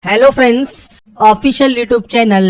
Hello friends, official YouTube channel.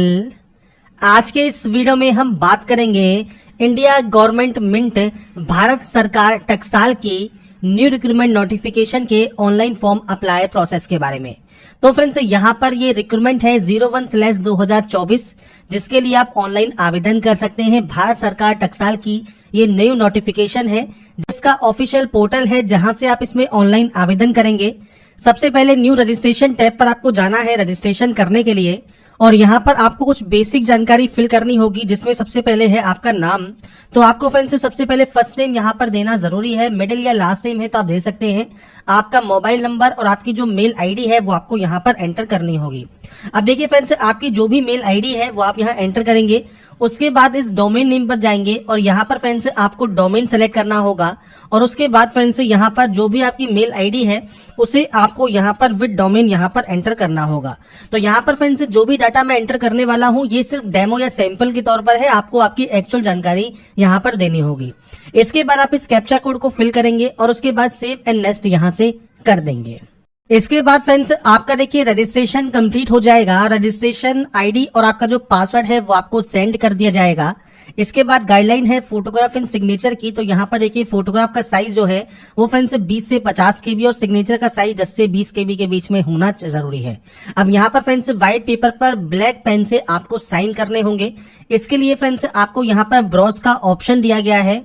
आज के इस वीडियो में हम बात करेंगे इंडिया गवर्नमेंट मिंट भारत सरकार टकसाल की न्यू रिक्रूटमेंट नोटिफिकेशन के ऑनलाइन फॉर्म अप्लाई प्रोसेस के बारे में। तो फ्रेंड्स, यहाँ पर ये रिक्रूटमेंट है 01/2024, जिसके लिए आप ऑनलाइन आवेदन कर सकते हैं। भारत सरकार टकसाल की ये न्यू नोटिफिकेशन है, जिसका ऑफिशियल पोर्टल है, जहां से आप इसमें ऑनलाइन आवेदन करेंगे। सबसे पहले न्यू रजिस्ट्रेशन टैब पर आपको जाना है रजिस्ट्रेशन करने के लिए, और यहाँ पर आपको कुछ बेसिक जानकारी फिल करनी होगी, जिसमें सबसे पहले है आपका नाम। तो आपको फ्रेंड्स सबसे पहले फर्स्ट नेम यहाँ पर देना जरूरी है, मिडिल या लास्ट नेम है तो आप दे सकते हैं। आपका मोबाइल नंबर और आपकी जो मेल आईडी है वो आपको यहाँ पर एंटर करनी होगी। अब देखिए फ्रेंड्स, आपकी जो भी मेल आईडी है वो आप यहाँ एंटर करेंगे। उसके बाद इस डोमेन नेम पर जाएंगे और यहाँ पर फ्रेंड्स आपको डोमेन सेलेक्ट करना होगा, और उसके बाद फ्रेंड्स यहाँ पर जो भी आपकी मेल आईडी है उसे आपको यहाँ पर विद डोमेन यहाँ पर एंटर करना होगा। तो यहाँ पर फ्रेंड्स जो भी डाटा मैं एंटर करने वाला हूँ ये सिर्फ डेमो या सैंपल के तौर पर है, आपको आपकी एक्चुअल जानकारी यहाँ पर देनी होगी। इसके बाद आप इस कैप्चा कोड को फिल करेंगे और उसके बाद सेव एंड नेक्स्ट यहाँ से कर देंगे। इसके बाद फ्रेंड्स आपका देखिए रजिस्ट्रेशन कंप्लीट हो जाएगा। रजिस्ट्रेशन आईडी और आपका जो पासवर्ड है वो आपको सेंड कर दिया जाएगा। इसके बाद गाइडलाइन है फोटोग्राफ एंड सिग्नेचर की। तो यहाँ पर देखिए फोटोग्राफ का साइज जो है वो फ्रेंड्स 20 से 50 केबी और सिग्नेचर का साइज 10 से 20 केबी के बीच में होना जरूरी है। अब यहाँ पर फ्रेंड्स व्हाइट पेपर पर ब्लैक पेन से आपको साइन करने होंगे। इसके लिए फ्रेंड्स आपको यहाँ पर ब्राउज का ऑप्शन दिया गया है,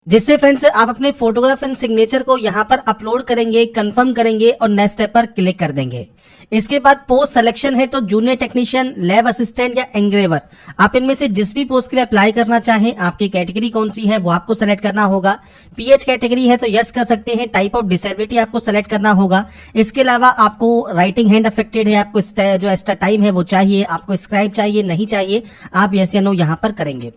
जिससे फ्रेंड्स आप अपने फोटोग्राफ एंड सिग्नेचर को यहाँ पर अपलोड करेंगे, कंफर्म करेंगे और नेक्स्ट स्टेप पर क्लिक कर देंगे। इसके बाद पोस्ट सिलेक्शन है, तो जूनियर टेक्नीशियन, लैब असिस्टेंट या एंग्रेवर, आप इनमें से जिस भी पोस्ट के लिए अप्लाई करना चाहें, आपकी कैटेगरी कौन सी है वो आपको सेलेक्ट करना होगा। पीएच कैटेगरी है तो यस कर सकते हैं। टाइप ऑफ डिसेबिलिटी आपको सेलेक्ट करना होगा। इसके अलावा आपको राइटिंग हैंड अफेक्टेड है, आपको जो एक्स्ट्रा टाइम है वो चाहिए, आपको स्क्राइब चाहिए नहीं चाहिए, आप यस या नो यहाँ पर करेंगे।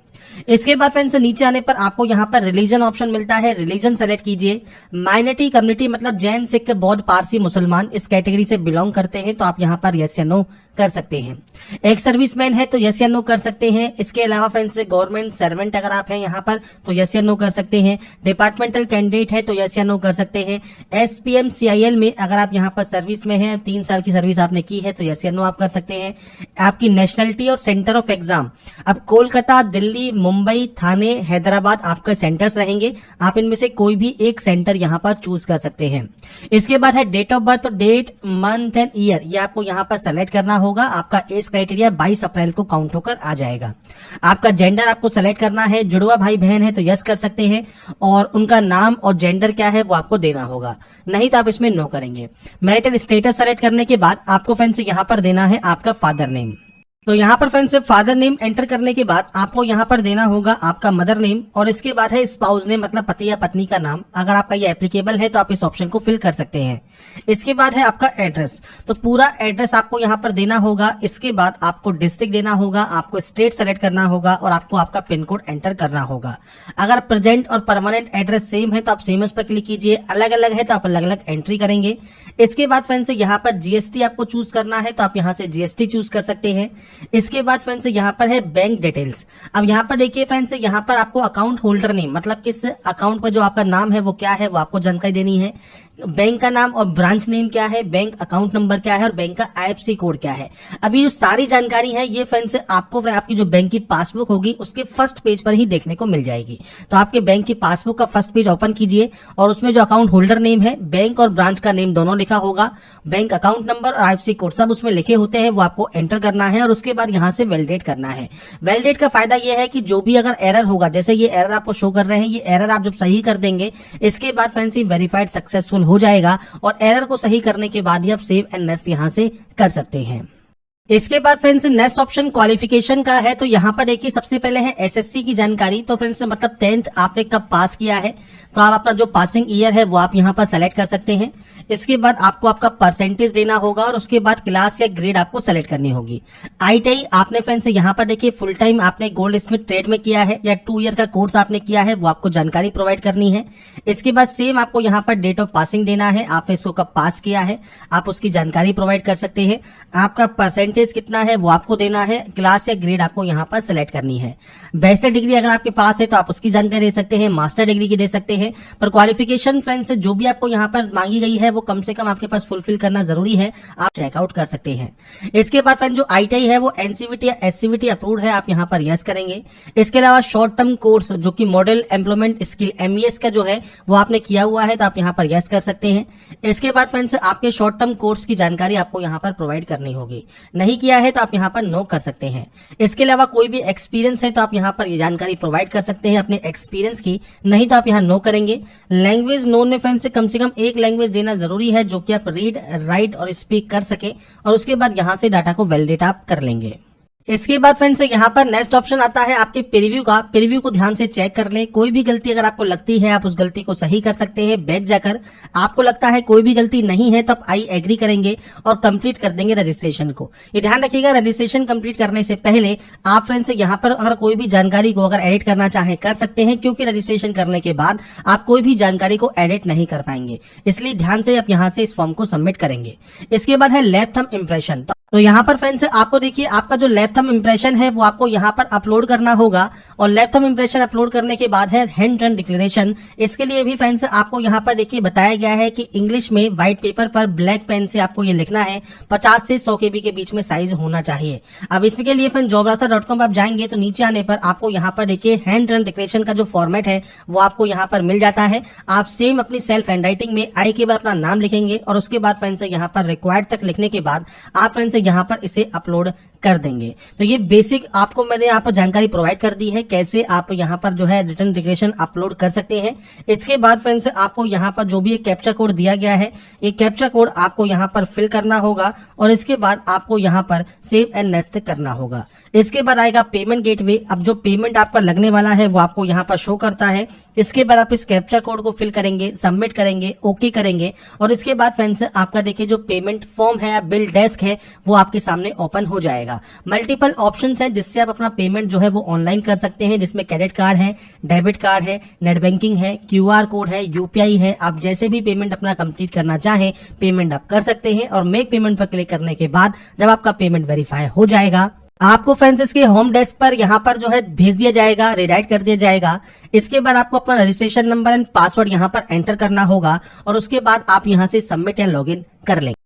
इसके बाद फ्रेंड्स नीचे आने पर आपको यहाँ पर रिलीजन ऑप्शन मिलता है, रिलीजन सेलेक्ट कीजिए। माइनॉरिटी कम्युनिटी मतलब जैन, सिख, बौद्ध, पारसी, मुसलमान इस कैटेगरी से बिलोंग करते हैं तो आप यहाँ पर यस या नो कर सकते हैं। एक सर्विसमैन है तो यस या नो कर सकते हैं। इसके अलावा फ्रेंड्स गवर्नमेंट सर्वेंट अगर आप हैं यहाँ पर तो यस या नो कर सकते हैं। डिपार्टमेंटल कैंडिडेट है तो यस या नो कर सकते हैं। एसपीएम सीआईएल में अगर आप यहाँ पर सर्विस में हैं, 3 साल की सर्विस आपने की है तो यस या नो आप कर सकते हैं। आपकी नेशनलिटी और सेंटर ऑफ एग्जाम, अब कोलकाता, दिल्ली, मुंबई, थाने, हैदराबाद आपका सेंटर्स रहेंगे। आप इनमें से कोई भी एक सेंटर यहाँ पर चूज कर सकते हैं। इसके बाद है डेट ऑफ बर्थ, तो डेट, मंथ एंड ईयर ये आपको यहाँ पर सेलेक्ट करना होगा। आपका एज क्राइटेरिया 22 अप्रैल को काउंट होकर आ जाएगा। आपका जेंडर आपको सेलेक्ट करना है, जुड़वा भाई बहन है तो यस कर सकते हैं, और उनका नाम और जेंडर क्या है वो आपको देना होगा, नहीं तो आप इसमें नो करेंगे। मैरिटल स्टेटस सेलेक्ट करने के बाद आपको फ्रेंड्स यहाँ पर देना है आपका फादर नेम। तो यहाँ पर फ्रेंड्स फादर नेम एंटर करने के बाद आपको यहाँ पर देना होगा आपका मदर नेम, और इसके बाद है स्पाउस नेम मतलब पति या पत्नी का नाम। अगर आपका ये एप्लीकेबल है तो आप इस ऑप्शन को फिल कर सकते हैं। इसके बाद है आपका एड्रेस, तो पूरा एड्रेस आपको यहाँ पर देना होगा। इसके बाद आपको डिस्ट्रिक्ट देना होगा, आपको स्टेट सेलेक्ट करना होगा और आपको आपका पिन कोड एंटर करना होगा। अगर प्रेजेंट और परमानेंट एड्रेस सेम है तो आप सेम पर क्लिक कीजिए, अलग अलग है तो आप अलग अलग एंट्री करेंगे। इसके बाद फ्रेंड्स यहाँ पर जीएसटी आपको चूज करना है तो आप यहाँ से जीएसटी चूज कर सकते हैं। इसके बाद फ्रेंड्स यहाँ पर है बैंक डिटेल्स। अब यहाँ पर देखिए फ्रेंड्स, यहाँ पर आपको अकाउंट होल्डर नेम मतलब किस अकाउंट पर जो आपका नाम है वो क्या है वो आपको जानकारी देनी है। बैंक का नाम और ब्रांच नेम क्या है, बैंक अकाउंट नंबर क्या है और बैंक का आईएफएससी कोड क्या है। अभी जो सारी जानकारी है ये फ्रेंड्स आपको आपकी जो बैंक की पासबुक होगी उसके फर्स्ट पेज पर ही देखने को मिल जाएगी। तो आपके बैंक की पासबुक का फर्स्ट पेज ओपन कीजिए और उसमें जो अकाउंट होल्डर नेम है, बैंक और ब्रांच का नेम दोनों लिखा होगा, बैंक अकाउंट नंबर और आईएफएससी कोड सब उसमें लिखे होते हैं, वो आपको एंटर करना है और उसके बाद यहाँ से वैलिडेट करना है। वैलिडेट का फायदा यह है कि जो भी अगर एरर होगा, जैसे ये एरर आपको शो कर रहे हैं, ये एरर आप जब सही कर देंगे इसके बाद फ्रेंड्स वेरीफाइड सक्सेसफुल हो जाएगा, और एरर को सही करने के बाद ही आप सेव एंड नेक्स्ट यहां से कर सकते हैं। इसके बाद फ्रेंड्स नेक्स्ट ऑप्शन क्वालिफिकेशन का है। तो यहाँ पर देखिए सबसे पहले है एसएससी की जानकारी। तो फ्रेंड्स मतलब 10th आपने कब पास किया है, तो आप अपना जो पासिंग ईयर है वो आप यहाँ पर सेलेक्ट कर सकते हैं। इसके बाद आपको आपका परसेंटेज देना होगा और उसके बाद क्लास या ग्रेड आपको सेलेक्ट करनी होगी। आईटीआई आपने फ्रेंड्स यहाँ पर देखिए फुल टाइम आपने गोल्ड स्मिथ ट्रेड में किया है या 2 ईयर का कोर्स आपने किया है, वो आपको जानकारी प्रोवाइड करनी है। इसके बाद सेम आपको यहाँ पर डेट ऑफ पासिंग देना है, आपने इसको कब पास किया है आप उसकी जानकारी प्रोवाइड कर सकते हैं। आपका परसेंटेज परसेंटेज कितना है वो आपको देना है, क्लास या ग्रेड आपको यहाँ पर सिलेक्ट करनी है। बैचलर डिग्री अगर आपके पास है तो आप उसकी जानकारी दे सकते हैं, मास्टर डिग्री की दे सकते हैं, पर क्वालिफिकेशन फ्रेंड्स जो भी आपको यहाँ पर मांगी गई है वो कम से कम आपके पास फुलफिल करना जरूरी है, आप चेकआउट कर सकते हैं। इसके बाद फ्रेंड जो ITI है वो NCVT या SCVT अप्रूव्ड है, आप यहाँ पर यस करेंगे। इसके अलावा शॉर्ट टर्म कोर्स जो कि मॉडल एम्प्लॉयमेंट स्किल MES का जो है वो आपने किया हुआ है तो आप यहाँ पर यस कर सकते हैं। इसके बाद फ्रेंड्स आपके शॉर्ट टर्म कोर्स की जानकारी आपको यहाँ पर प्रोवाइड करनी होगी, नहीं किया है तो आप यहाँ पर नो कर सकते हैं। इसके अलावा कोई भी एक्सपीरियंस है तो आप यहाँ पर ये जानकारी प्रोवाइड कर सकते हैं अपने एक्सपीरियंस की, नहीं तो आप यहाँ नो करेंगे। लैंग्वेज नोन में फ्रेंड्स कम से कम एक लैंग्वेज देना जरूरी है जो कि आप रीड राइट और स्पीक कर सके, और उसके बाद यहाँ से डाटा को वैलिडेट आप कर लेंगे। इसके बाद फ्रेंड्स यहाँ पर नेक्स्ट ऑप्शन आता है आपके प्रीव्यू का। प्रीव्यू को ध्यान से चेक कर लें, कोई भी गलती अगर आपको लगती है आप उस गलती को सही कर सकते हैं बैक जाकर। आपको लगता है कोई भी गलती नहीं है तो आप आई एग्री करेंगे और कंप्लीट कर देंगे रजिस्ट्रेशन को। ये ध्यान रखिएगा, रजिस्ट्रेशन कंप्लीट करने से पहले आप फ्रेंड्स यहाँ पर अगर कोई भी जानकारी को अगर एडिट करना चाहे कर सकते हैं, क्योंकि रजिस्ट्रेशन करने के बाद आप कोई भी जानकारी को एडिट नहीं कर पाएंगे, इसलिए ध्यान से आप यहाँ से इस फॉर्म को सबमिट करेंगे। इसके बाद है लेफ्ट थंब इम्प्रेशन। तो यहाँ पर फ्रेंड्स आपको देखिए आपका जो लेफ्ट थंब इम्प्रेशन है वो आपको यहाँ पर अपलोड करना होगा, और लेफ्ट थंब इम्प्रेशन अपलोड करने के बाद है हैंड रन डिक्लेरेशन। इसके लिए भी फ्रेंड्स आपको यहाँ पर देखिए बताया गया है कि इंग्लिश में व्हाइट पेपर पर ब्लैक पेन से आपको ये लिखना है, 50 से 100 KB के बीच में साइज होना चाहिए। अब इसके लिए फ्रेंड jobraster.com आप जाएंगे तो नीचे आने पर आपको यहाँ पर देखिए हैंड रन डिक्लेरेशन का जो फॉर्मेट है वो आपको यहाँ पर मिल जाता है। आप सेम अपनी सेल्फ हैंड राइटिंग में आई के बाद अपना नाम लिखेंगे, और उसके बाद फ्रेंड्स यहाँ पर रिक्वायर्ड तक लिखने के बाद आप फ्रेंड्स यहाँ पर इसे अपलोड कर देंगे। तो ये बेसिक आपको मैंने यहाँ पर जानकारी प्रोवाइड कर दी है कैसे आप यहाँ पर जो है रिटर्न डिक्लेरेशन अपलोड कर सकते हैं। इसके बाद फ्रेंड्स आपको यहाँ पर जो भी एक कैप्चा कोड दिया गया है, ये कैप्चा कोड आपको यहाँ पर फिल करना होगा, और इसके बाद आपको यहाँ पर सेव एंड नेक्स्ट करना होगा। इसके बाद आएगा पेमेंट गेटवे। अब जो पेमेंट आपका लगने वाला है वो आपको यहाँ पर शो करता है। इसके बाद आप इस कैप्चा कोड को फिल करेंगे, सबमिट करेंगे, ओके करेंगे, और इसके बाद फ्रेंड्स आपका देखिए जो पेमेंट फॉर्म है, बिल डेस्क है, वो आपके सामने ओपन हो जाएगा। मल्टीपल ऑप्शंस हैं जिससे आप अपना पेमेंट जो है वो ऑनलाइन कर सकते हैं, जिसमें क्रेडिट कार्ड है, डेबिट कार्ड है, नेट बैंकिंग है, QR कोड है, UPI है। आप जैसे भी पेमेंट अपना कंप्लीट करना चाहें पेमेंट आप कर सकते हैं, और मेक पेमेंट पर क्लिक करने के बाद जब आपका पेमेंट वेरीफाई हो जाएगा आपको फ्रेंड्स इसके होम डेस्क पर यहाँ पर जो है भेज दिया जाएगा, रिडायरेक्ट कर दिया जाएगा। इसके बाद आपको अपना रजिस्ट्रेशन नंबर एंड पासवर्ड यहाँ पर एंटर करना होगा, और उसके बाद आप यहाँ से सबमिट या लॉगिन कर लेंगे।